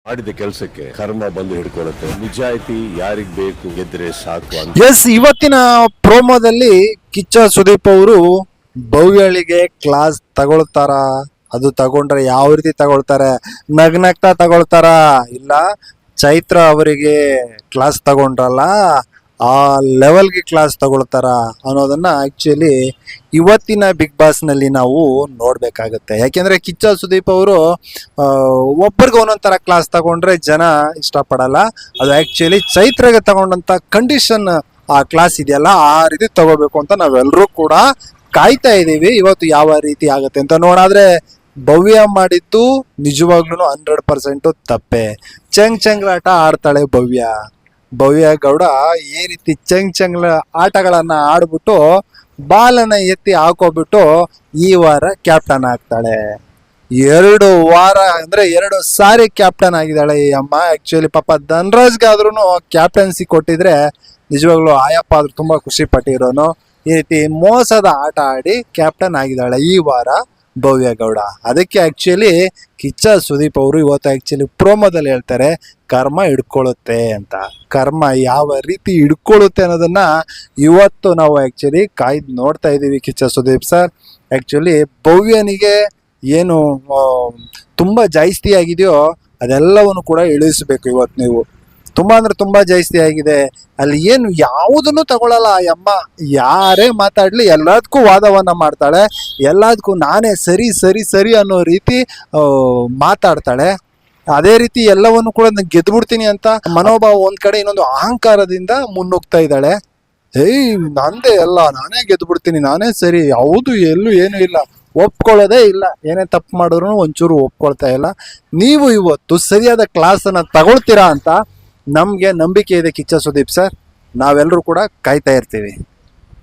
ಮಾಡಿದ ಕೆಲಸಕ್ಕೆ ಕರ್ಮ ಬಂದು ಹಿಡ್ಕೊಳ್ಳುತ್ತೆ. ನಿಜಾಯಿತಿ ಯಾರಿಗ್ ಬೇಕು, ಗೆದ್ರೆ ಸಾಕು ಅಂತ. ಎಸ್, ಇವತ್ತಿನ ಪ್ರೋಮೋದಲ್ಲಿ ಕಿಚ್ಚ ಸುದೀಪ್ ಅವರು ಭವ್ಯಳಿಗೆ ಕ್ಲಾಸ್ ತಗೊಳ್ತಾರ, ಅದು ತಗೊಂಡ್ರೆ ಯಾವ ರೀತಿ ತಗೊಳ್ತಾರೆ, ನಗ್ನಗ್ತಾ ತಗೊಳ್ತಾರ, ಇಲ್ಲ ಚೈತ್ರ ಅವರಿಗೆ ಕ್ಲಾಸ್ ತಗೊಂಡ್ರಲ್ಲ ಆ ಲೆವೆಲ್ಗೆ ಕ್ಲಾಸ್ ತಗೊಳ್ತಾರ ಅನ್ನೋದನ್ನ ಆಕ್ಚುಲಿ ಇವತ್ತಿನ ಬಿಗ್ ಬಾಸ್ ನಲ್ಲಿ ನಾವು ನೋಡ್ಬೇಕಾಗತ್ತೆ. ಯಾಕೆಂದ್ರೆ ಕಿಚ್ಚ ಸುದೀಪ್ ಅವರು ಒಬ್ಬರಿಗೆ ಒಂದೊಂಥರ ಕ್ಲಾಸ್ ತಗೊಂಡ್ರೆ ಜನ ಇಷ್ಟಪಡಲ್ಲ. ಅದು ಆಕ್ಚುಲಿ ಚೈತ್ರಗೆ ತಗೊಂಡಂತ ಕಂಡೀಷನ್ ಆ ಕ್ಲಾಸ್ ಇದೆಯಲ್ಲ ಆ ರೀತಿ ತಗೋಬೇಕು ಅಂತ ನಾವೆಲ್ಲರೂ ಕೂಡ ಕಾಯ್ತಾ ಇದೀವಿ. ಇವತ್ತು ಯಾವ ರೀತಿ ಆಗುತ್ತೆ ಅಂತ ನೋಡಾದ್ರೆ ಭವ್ಯ ಮಾಡಿದ್ದು ನಿಜವಾಗ್ಲೂ 100% ತಪ್ಪೆ. ಚಂಗ್ರಾಟ ಆಡ್ತಾಳೆ ಭವ್ಯ ಗೌಡ. ಈ ರೀತಿ ಚಂಗ್ಲ ಆಟಗಳನ್ನ ಆಡ್ಬಿಟ್ಟು ಬಾಲನ್ನ ಎತ್ತಿ ಹಾಕೋಬಿಟ್ಟು ಈ ವಾರ ಕ್ಯಾಪ್ಟನ್ ಆಗ್ತಾಳೆ. 2 ವಾರ ಅಂದ್ರೆ 2 ಸಾರಿ ಕ್ಯಾಪ್ಟನ್ ಆಗಿದ್ದಾಳೆ ಈ ಅಮ್ಮ. ಆಕ್ಚುಲಿ ಪಾಪ ಧನ್ರಾಜ್ಗಾದ್ರೂ ಕ್ಯಾಪ್ಟನ್ಸಿ ಕೊಟ್ಟಿದ್ರೆ ನಿಜವಾಗ್ಲೂ ಆಯಪ್ಪ ಆದ್ರೂ ತುಂಬಾ ಖುಷಿ ಪಟ್ಟಿರೋನು. ಈ ರೀತಿ ಮೋಸದ ಆಟ ಆಡಿ ಕ್ಯಾಪ್ಟನ್ ಆಗಿದ್ದಾಳೆ ಈ ವಾರ ಭವ್ಯ ಗೌಡ. ಅದಕ್ಕೆ ಆಕ್ಚುಲಿ ಕಿಚ್ಚ ಸುದೀಪ್ ಅವರು ಇವತ್ತು ಆಕ್ಚುಲಿ ಪ್ರೋಮೋದಲ್ಲಿ ಹೇಳ್ತಾರೆ ಕರ್ಮ ಹಿಡ್ಕೊಳ್ಳುತ್ತೆ ಅಂತ. ಕರ್ಮ ಯಾವ ರೀತಿ ಹಿಡ್ಕೊಳ್ಳುತ್ತೆ ಅನ್ನೋದನ್ನ ಇವತ್ತು ನಾವು ಆಕ್ಚುಲಿ ಕಾಯ್ದು ನೋಡ್ತಾ ಇದ್ದೀವಿ. ಕಿಚ್ಚ ಸುದೀಪ್ ಸರ್ ಆಕ್ಚುಲಿ ಭವ್ಯನಿಗೆ ಏನು ತುಂಬಾ ಜಾಸ್ತಿ ಆಗಿದೆಯೋ ಅದೆಲ್ಲವನ್ನು ಕೂಡ ಇಳಿಸಬೇಕು ಇವತ್ತು ನೀವು. ತುಂಬಾ ಅಂದ್ರೆ ತುಂಬಾ ಜಾಸ್ತಿ ಆಗಿದೆ. ಅಲ್ಲಿ ಏನು ಯಾವುದನ್ನು ತಗೊಳಲ್ಲ ಆ ಅಮ್ಮ. ಯಾರೇ ಮಾತಾಡ್ಲಿ ಎಲ್ಲದಕ್ಕೂ ವಾದವನ್ನ ಮಾಡ್ತಾಳೆ, ಎಲ್ಲದಕ್ಕೂ ನಾನೇ ಸರಿ ಅನ್ನೋ ರೀತಿ ಮಾತಾಡ್ತಾಳೆ. ಅದೇ ರೀತಿ ಎಲ್ಲವನ್ನು ಕೂಡ ಗೆದ್ಬಿಡ್ತೀನಿ ಅಂತ ಮನೋಭಾವ ಒಂದ್ ಕಡೆ, ಇನ್ನೊಂದು ಅಹಂಕಾರದಿಂದ ಮುನ್ನುಗ್ತಾ ಇದ್ದಾಳೆ. ನಂದೇ ಎಲ್ಲ, ನಾನೇ ಗೆದ್ಬಿಡ್ತೀನಿ, ನಾನೇ ಸರಿ, ಹೌದು ಎಲ್ಲೂ ಏನು ಇಲ್ಲ, ಒಪ್ಕೊಳ್ಳೋದೇ ಇಲ್ಲ. ಏನೇ ತಪ್ಪು ಮಾಡಿದ್ರು ಒಂಚೂರು ಒಪ್ಕೊಳ್ತಾ ಇಲ್ಲ. ನೀವು ಇವತ್ತು ಸರಿಯಾದ ಕ್ಲಾಸನ್ನ ತಗೊಳ್ತೀರಾ ಅಂತ ನಮ್ಗೆ ನಂಬಿಕೆ ಇದೆ ಕಿಚ್ಚ ಸುದೀಪ್ ಸರ್. ನಾವೆಲ್ಲರೂ ಕೂಡ ಕಾಯ್ತಾ ಇರ್ತೀವಿ.